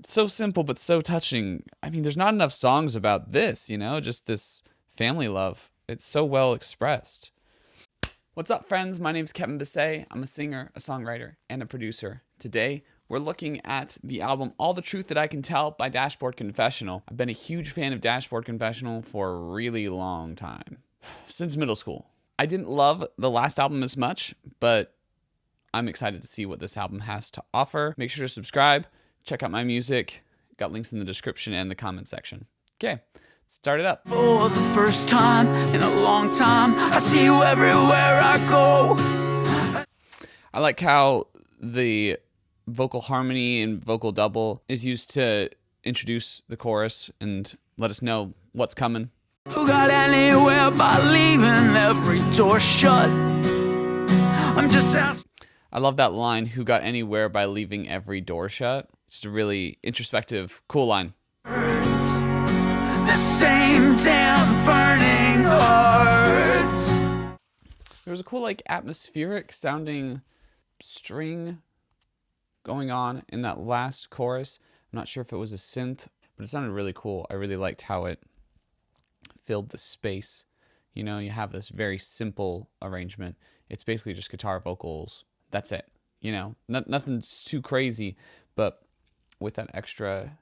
so simple but so touching. I mean, there's not enough songs about this, just this family love. It's so well expressed. What's up, friends? My name's Kevin Bissay. I'm a singer, a songwriter, and a producer. Today, we're looking at the album All the Truth That I Can Tell by Dashboard Confessional. I've been a huge fan of Dashboard Confessional for a really long time, since middle school. I didn't love the last album as much, but I'm excited to see what this album has to offer. Make sure to subscribe, check out my music. Got links in the description and the comment section. Okay, start it up. For the first time in a long time, I see you everywhere I go. I like how the vocal harmony and vocal double is used to introduce the chorus and let us know what's coming. Who got anywhere by leaving every door shut? I'm just asking. I love that line, who got anywhere by leaving every door shut. It's a really introspective, cool line. The same damn burning hearts. There was a cool, atmospheric sounding string going on in that last chorus. I'm not sure if it was a synth, but it sounded really cool. I really liked how it filled the space. You have this very simple arrangement. It's basically just guitar vocals. That's it. Nothing too crazy, but with that extra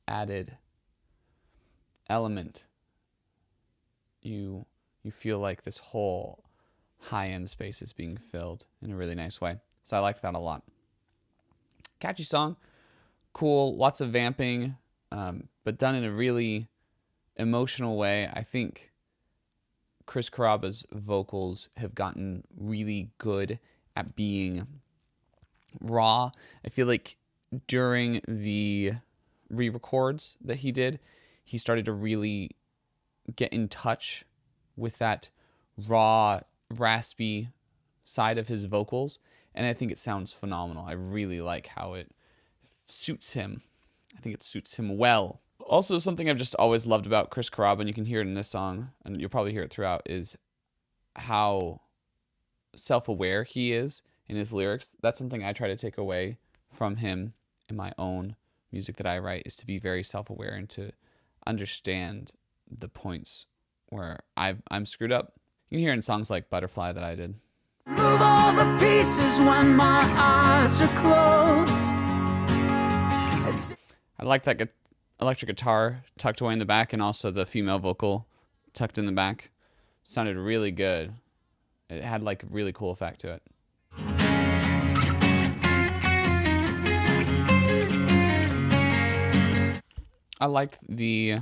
added element, you feel like this whole high-end space is being filled in a really nice way. So I liked that a lot. Catchy song, cool, lots of vamping, but done in a really emotional way. I think Chris Caraba's vocals have gotten really good at being raw. I feel like during the re-records that he did, he started to really get in touch with that raw, raspy side of his vocals, and I think it sounds phenomenal. I really like how it suits him. I think it suits him well. Also, something I've just always loved about Chris Caraba, and you can hear it in this song, and you'll probably hear it throughout, is how self-aware he is in his lyrics. That's something I try to take away from him in my own music that I write, is to be very self-aware and to understand the points where I'm screwed up. You can hear it in songs like Butterfly that I did. Move all the pieces when my eyes are closed. I like that electric guitar tucked away in the back, and also the female vocal tucked in the back. Sounded really good. It had a really cool effect to it. I liked the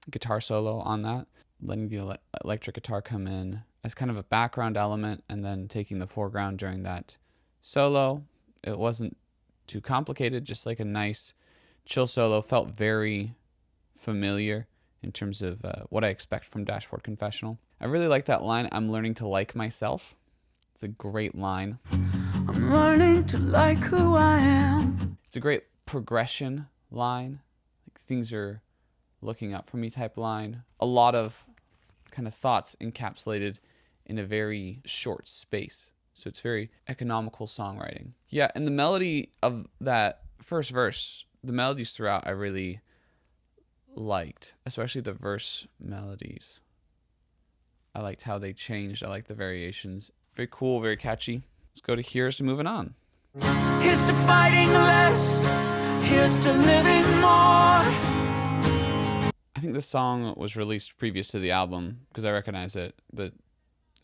guitar solo on that, letting the electric guitar come in as kind of a background element and then taking the foreground during that solo. It wasn't too complicated, just like a nice chill solo. Felt very familiar in terms of what I expect from Dashboard Confessional. I really like that line, I'm learning to like myself. It's a great line. I'm learning to like who I am. It's a great progression line. Things are looking up for me type line. A lot of kind of thoughts encapsulated in a very short space. So it's very economical songwriting. Yeah, and the melody of that first verse, the melodies throughout I really liked, especially the verse melodies. I liked how they changed. I liked the variations. Very cool, very catchy. Let's go to Here's to Moving On. Here's to fighting less. Here's to living more. I think this song was released previous to the album because I recognize it, but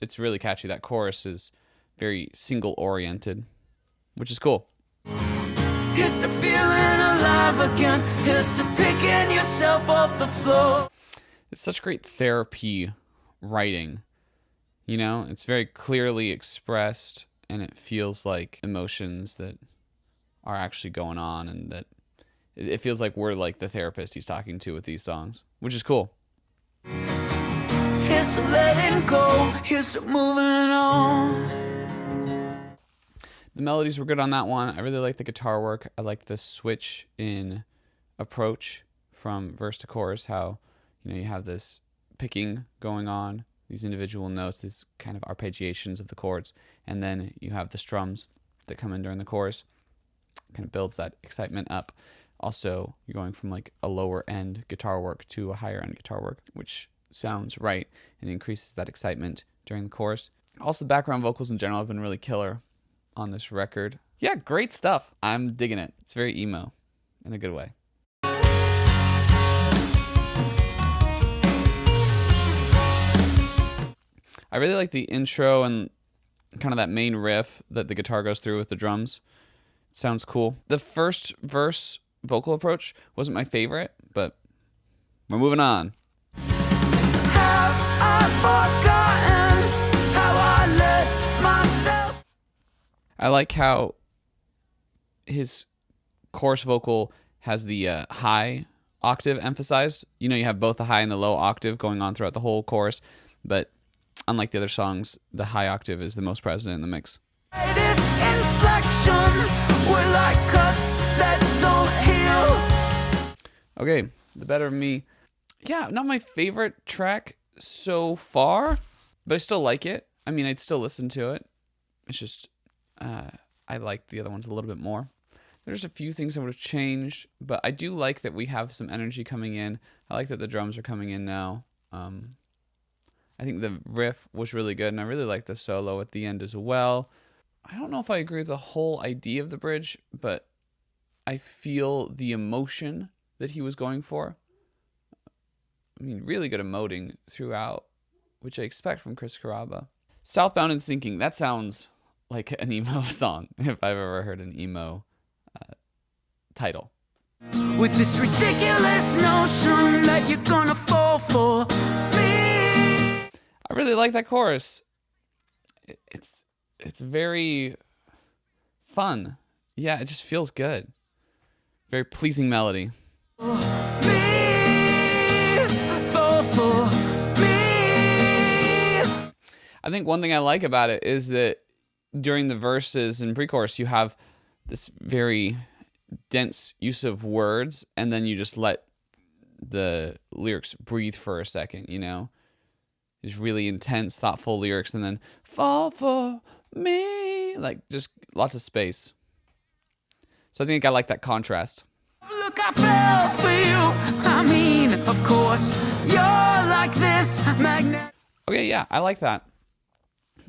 it's really catchy. That chorus is very single-oriented, which is cool. Here's to feeling alive again. Here's to picking yourself off the floor. It's such great therapy writing. It's very clearly expressed, and it feels like emotions that are actually going on, and that it feels like we're like the therapist he's talking to with these songs, which is cool. Here's to letting go. Here's to moving on. The melodies were good on that one. I really like the guitar work. I like the switch in approach from verse to chorus, how you have this picking going on, these individual notes, these kind of arpeggiations of the chords, and then you have the strums that come in during the chorus. kind of builds that excitement up. Also, you're going from like a lower end guitar work to a higher end guitar work, which sounds right and increases that excitement during the chorus. Also, the background vocals in general have been really killer on this record. Yeah, great stuff. I'm digging it. It's very emo in a good way. I really like the intro and kind of that main riff that the guitar goes through with the drums. It sounds cool. The first verse vocal approach wasn't my favorite, but we're moving on. Have I forgotten how I let myself? I like how his chorus vocal has the high octave emphasized. You know, you have both the high and the low octave going on throughout the whole chorus, but unlike the other songs, the high octave is the most present in the mix. This inflection, we're like cuts that don't heal. Okay, The Better of Me. Yeah, not my favorite track so far, but I still like it. I mean, I'd still listen to it. It's just, I like the other ones a little bit more. There's a few things I would have changed, but I do like that we have some energy coming in. I like that the drums are coming in now. I think the riff was really good, and I really like the solo at the end as well. I don't know if I agree with the whole idea of the bridge, but I feel the emotion that he was going for. I mean, really good emoting throughout, which I expect from Chris Carrabba. Southbound and Sinking, that sounds like an emo song, if I've ever heard an emo title. With this ridiculous notion that you're gonna fall for me. I really like that chorus. It's very fun. Yeah, it just feels good. Very pleasing melody. Me, fall for me. I think one thing I like about it is that during the verses and pre-chorus, you have this very dense use of words, and then you just let the lyrics breathe for a second, you know? These really intense, thoughtful lyrics, and then fall for me, like just lots of space. So I think I like that contrast. Look, I fell for you. I mean, of course, you're like this magnet. Okay, yeah, I like that.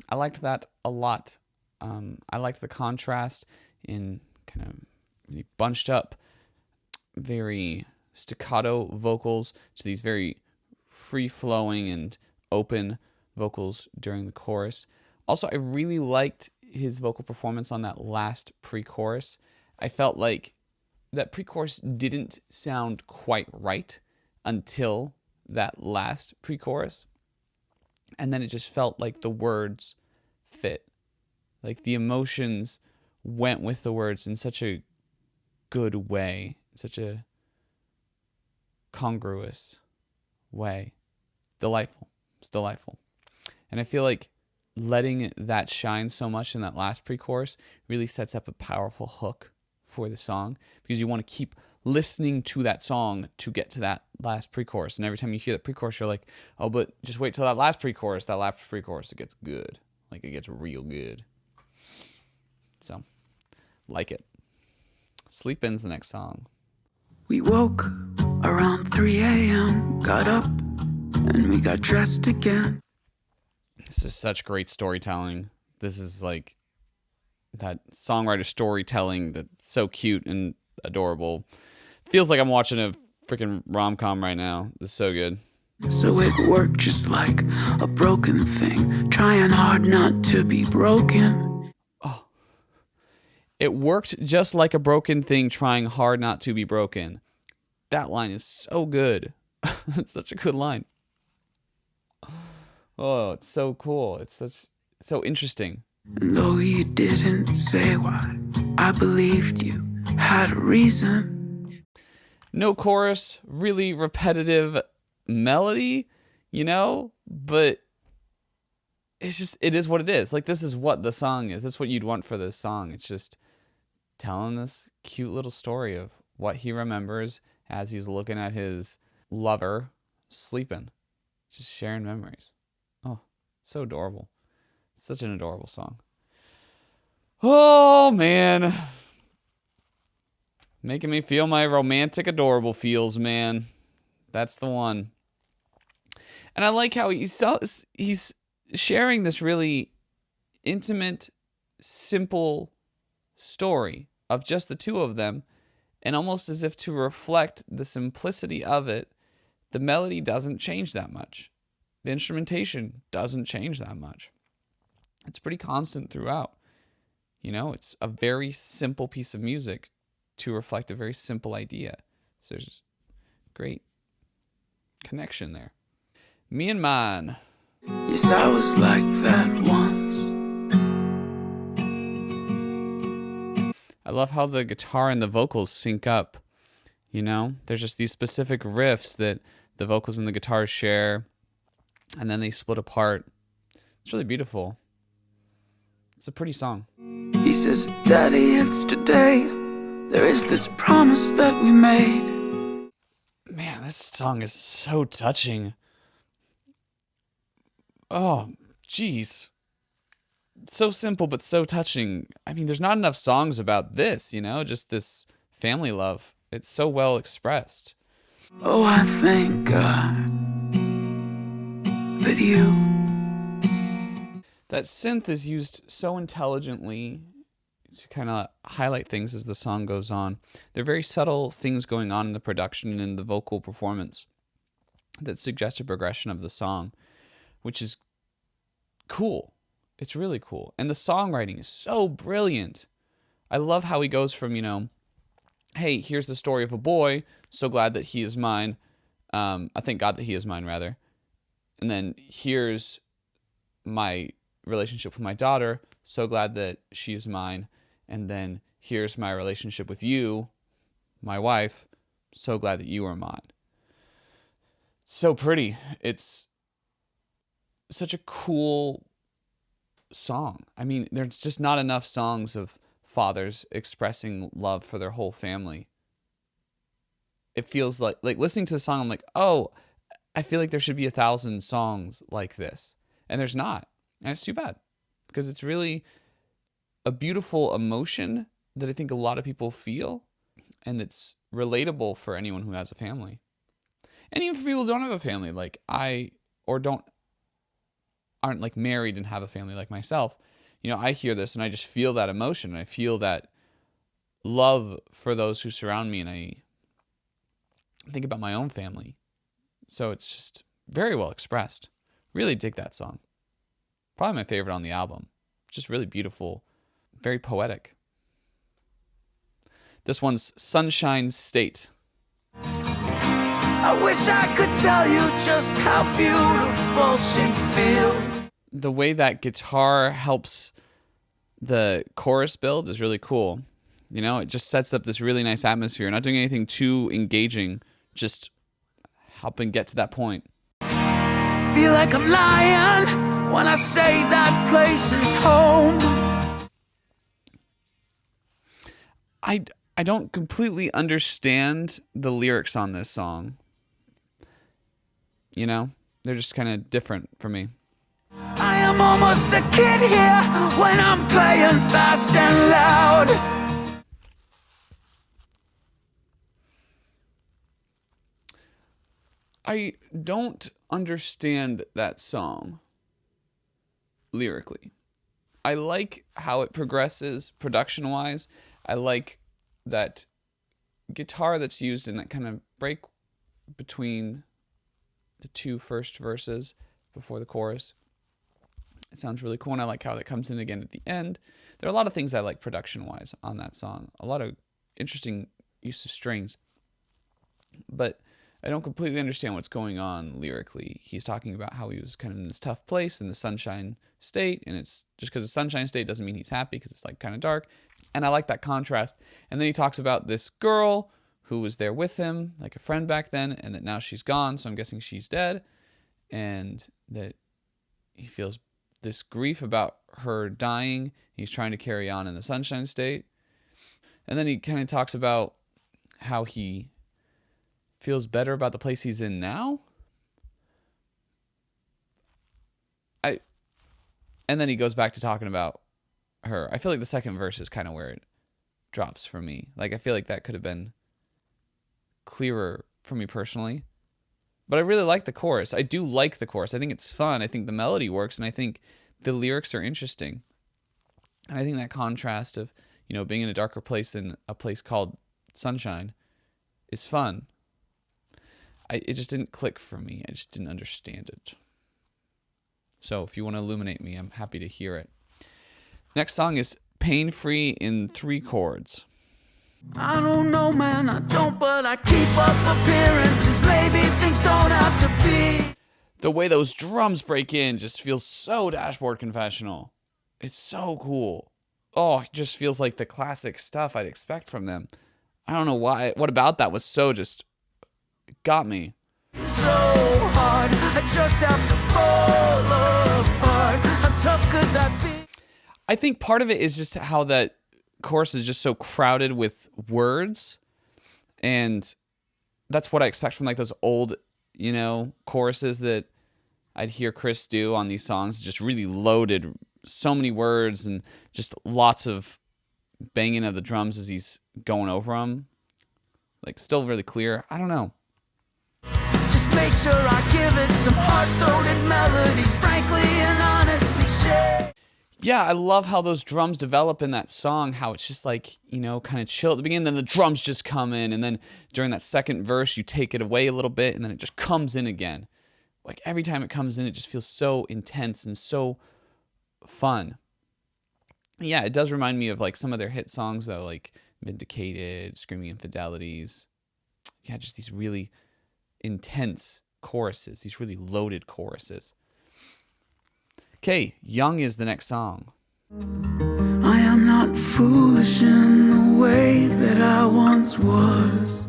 I liked that a lot. I liked the contrast in kind of really bunched up, very staccato vocals to these very free-flowing and open vocals during the chorus. Also, I really liked his vocal performance on that last pre-chorus. I felt like that pre-chorus didn't sound quite right until that last pre-chorus. And then it just felt like the words fit. Like the emotions went with the words in such a good way, such a congruous way. Delightful. It's delightful. And I feel like letting that shine so much in that last pre-chorus really sets up a powerful hook for the song, because you want to keep listening to that song to get to that last pre-chorus. And every time you hear that pre-chorus, you're like, oh, but just wait till that last pre-chorus. That last pre-chorus, it gets good. Like, it gets real good. So, like it. Sleep In's the next song. We woke around 3 a.m., got up, and we got dressed again. This is such great storytelling. This is like that songwriter storytelling that's so cute and adorable. Feels like I'm watching a freaking rom-com right now. This is so good. So it worked just like a broken thing, trying hard not to be broken. Oh. It worked just like a broken thing, trying hard not to be broken. That line is so good. That's such a good line. Oh, it's so cool. It's so interesting. And though you didn't say why, I believed you had a reason. No chorus, really repetitive melody, you know, but it is what it is. Like, this is what the song is. That's what you'd want for this song. It's just telling this cute little story of what he remembers as he's looking at his lover sleeping, just sharing memories. Oh, so adorable. Such an adorable song. Oh, man. Making me feel my romantic, adorable feels, man. That's the one. And I like how he's sharing this really intimate, simple story of just the two of them, and almost as if to reflect the simplicity of it, the melody doesn't change that much. The instrumentation doesn't change that much. It's pretty constant throughout. You know, it's a very simple piece of music to reflect a very simple idea. So there's great connection there. Me and Mine. Yes, I was like that once. I love how the guitar and the vocals sync up. You know, there's just these specific riffs that the vocals and the guitar share, and then they split apart. It's really beautiful. It's a pretty song. He says, Daddy, it's today. There is this promise that we made. Man, this song is so touching. Oh, jeez. So simple, but so touching. I mean, there's not enough songs about this, you know, just this family love. It's so well expressed. Oh, I thank God that you... That synth is used so intelligently to kind of highlight things as the song goes on. There are very subtle things going on in the production and the vocal performance that suggest a progression of the song, which is cool. It's really cool. And the songwriting is so brilliant. I love how he goes from, you know, hey, here's the story of a boy, so glad that he is mine. I thank God that he is mine, rather. And then here's my relationship with my daughter, so glad that she is mine. And then here's my relationship with you, my wife, so glad that you are mine. So pretty. It's such a cool song. I mean, there's just not enough songs of fathers expressing love for their whole family. It feels like listening to the song, I'm like, oh, I feel like there should be 1,000 songs like this. And there's not. And it's too bad, because it's really a beautiful emotion that I think a lot of people feel, and it's relatable for anyone who has a family. And even for people who don't have a family, like aren't like married and have a family like myself, you know, I hear this and I just feel that emotion, and I feel that love for those who surround me, and I think about my own family. So it's just very well expressed. Really dig that song. Probably my favorite on the album. Just really beautiful, very poetic. This one's Sunshine State. I wish I could tell you just how beautiful she feels. The way that guitar helps the chorus build is really cool. You know, it just sets up this really nice atmosphere. Not doing anything too engaging, just helping get to that point. Feel like I'm lying when I say that place is home. I don't completely understand the lyrics on this song. You know, they're just kind of different for me. I am almost a kid here when I'm playing fast and loud. I don't understand that song lyrically. I like how it progresses production-wise. I like that guitar that's used in that kind of break between the two first verses before the chorus. It sounds really cool, and I like how that comes in again at the end. There are a lot of things I like production-wise on that song. A lot of interesting use of strings. But I don't completely understand what's going on lyrically. He's talking about how he was kind of in this tough place in the Sunshine State, and it's just because the Sunshine State doesn't mean he's happy, because it's like kind of dark. And I like that contrast. And then he talks about this girl who was there with him, like a friend back then, and that now she's gone, so I'm guessing she's dead, and that he feels this grief about her dying. He's trying to carry on in the Sunshine State. And then he kind of talks about how he feels better about the place he's in now. And then he goes back to talking about her. I feel like the second verse is kind of weird. drops for me. Like, I feel like that could have been clearer for me personally. But I really like the chorus. I do like the chorus. I think it's fun. I think the melody works, and I think the lyrics are interesting. And I think that contrast of, being in a darker place in a place called sunshine is fun. It just didn't click for me. I just didn't understand it. So if you want to illuminate me, I'm happy to hear it. Next song is Pain Free in 3 chords. I don't know, man, I don't, but I keep up appearances. Maybe things don't have to be. The way those drums break in just feels so Dashboard Confessional. It's so cool. Oh, it just feels like the classic stuff I'd expect from them. I don't know why. What about that was so just got me. So hard, I just have to fall apart. How tough could that be? I think part of it is just how that chorus is just so crowded with words, and that's what I expect from like those old, choruses that I'd hear Chris do on these songs, just really loaded, so many words and just lots of banging of the drums as he's going over them. Like, still really clear. I don't know. Just make sure I give it some heart-throated melodies, frankly and honestly share. Yeah, I love how those drums develop in that song, how it's just like, kind of chill at the beginning, then the drums just come in, and then during that second verse, you take it away a little bit, and then it just comes in again. Like, every time it comes in, it just feels so intense and so fun. Yeah, it does remind me of, like, some of their hit songs, though, like Vindicated, Screaming Infidelities. Yeah, just these really intense choruses, these really loaded choruses. Okay, Young is the next song. I am not foolish in the way that I once was.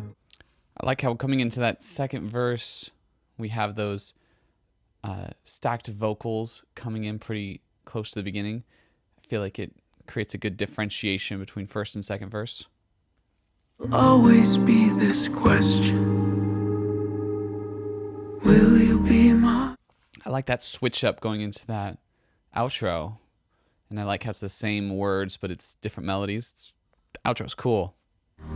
I like how coming into that second verse, we have those stacked vocals coming in pretty close to the beginning. I feel like it creates a good differentiation between first and second verse. Always be this question. Will you be my... I like that switch up going into that outro. And I like how it's the same words, but it's different melodies. The outro's cool.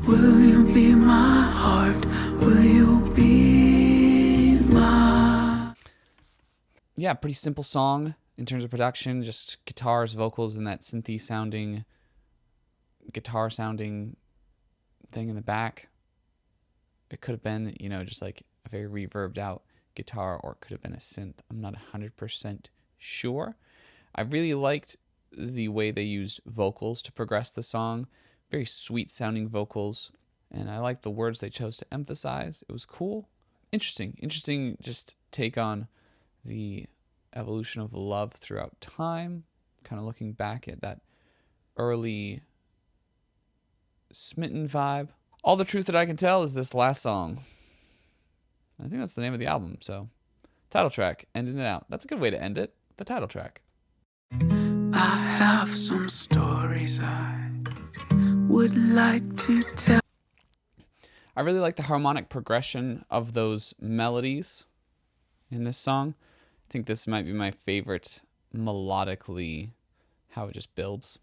Will you be my heart? Will you be my... Yeah, pretty simple song in terms of production. Just guitars, vocals, and that synthy sounding, guitar sounding thing in the back. It could have been, just like a very reverbed out guitar, or it could have been a synth. I'm not 100% sure. I really liked the way they used vocals to progress the song. Very sweet sounding vocals. And I liked the words they chose to emphasize. It was cool. Interesting just take on the evolution of love throughout time. Kind of looking back at that early smitten vibe. All the truth that I can tell is this last song. I think that's the name of the album, so title track, ending it out. That's a good way to end it, the title track. I have some stories I would like to tell. I really like the harmonic progression of those melodies in this song. I think this might be my favorite melodically, how it just builds.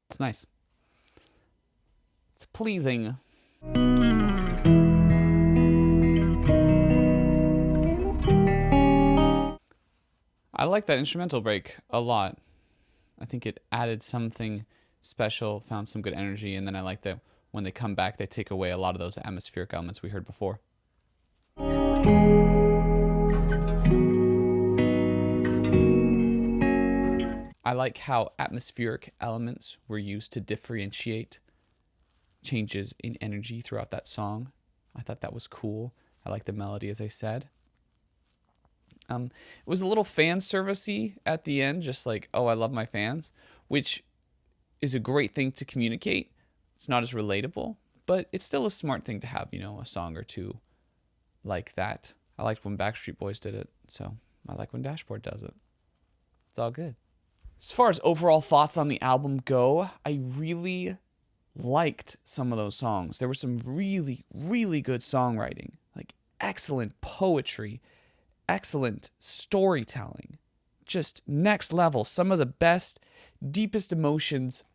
It's nice. It's pleasing. I like that instrumental break a lot. I think it added something special, found some good energy, and then I like that when they come back, they take away a lot of those atmospheric elements we heard before. I like how atmospheric elements were used to differentiate changes in energy throughout that song. I thought that was cool. I like the melody, as I said. It was a little fan servicey at the end, just like, oh, I love my fans, which is a great thing to communicate. It's not as relatable, but it's still a smart thing to have, a song or two like that. I liked when Backstreet Boys did it, so I like when Dashboard does it. It's all good. As far as overall thoughts on the album go, I really liked some of those songs. There was some really, really good songwriting, like excellent poetry, excellent storytelling, just next level. Some of the best, deepest emotions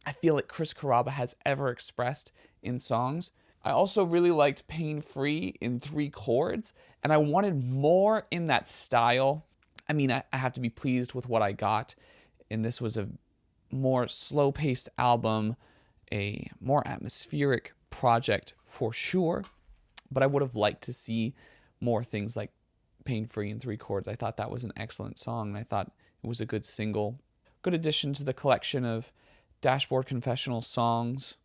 I feel like Chris Carrabba has ever expressed in songs. I also really liked Pain Free in 3 chords, and I wanted more in that style. I mean, I have to be pleased with what I got, and this was a more slow-paced album, a more atmospheric project for sure, but I would have liked to see more things like Pain Free in 3 chords. I thought that was an excellent song, and I thought it was a good single. Good addition to the collection of Dashboard Confessional songs.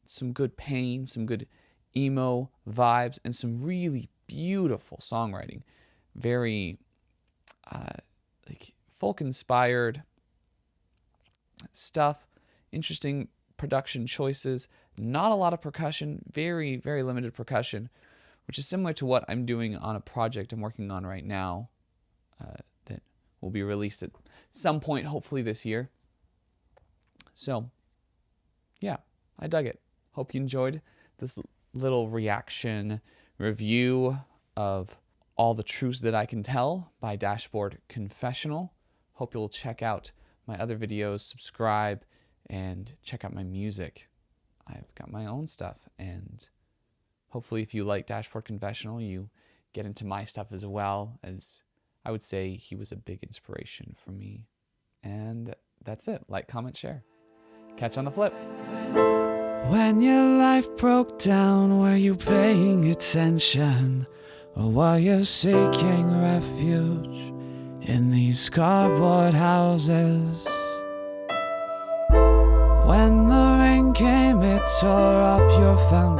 Some good pain, some good emo vibes, and some really beautiful songwriting. Very like folk-inspired stuff. Interesting production choices. Not a lot of percussion. Very, very limited percussion, which is similar to what I'm doing on a project I'm working on right now that will be released at some point, hopefully this year. So, yeah, I dug it. Hope you enjoyed this little reaction review of All the Truths That I Can Tell by Dashboard Confessional. Hope you'll check out my other videos, subscribe, and check out my music. I've got my own stuff, and hopefully if you like Dashboard Confessional, you get into my stuff as well, as I would say he was a big inspiration for me. And that's it. Like, comment, share. Catch you on the flip. When your life broke down, were you paying attention? Or were you seeking refuge in these cardboard houses? When the rain came, it tore up your foundation.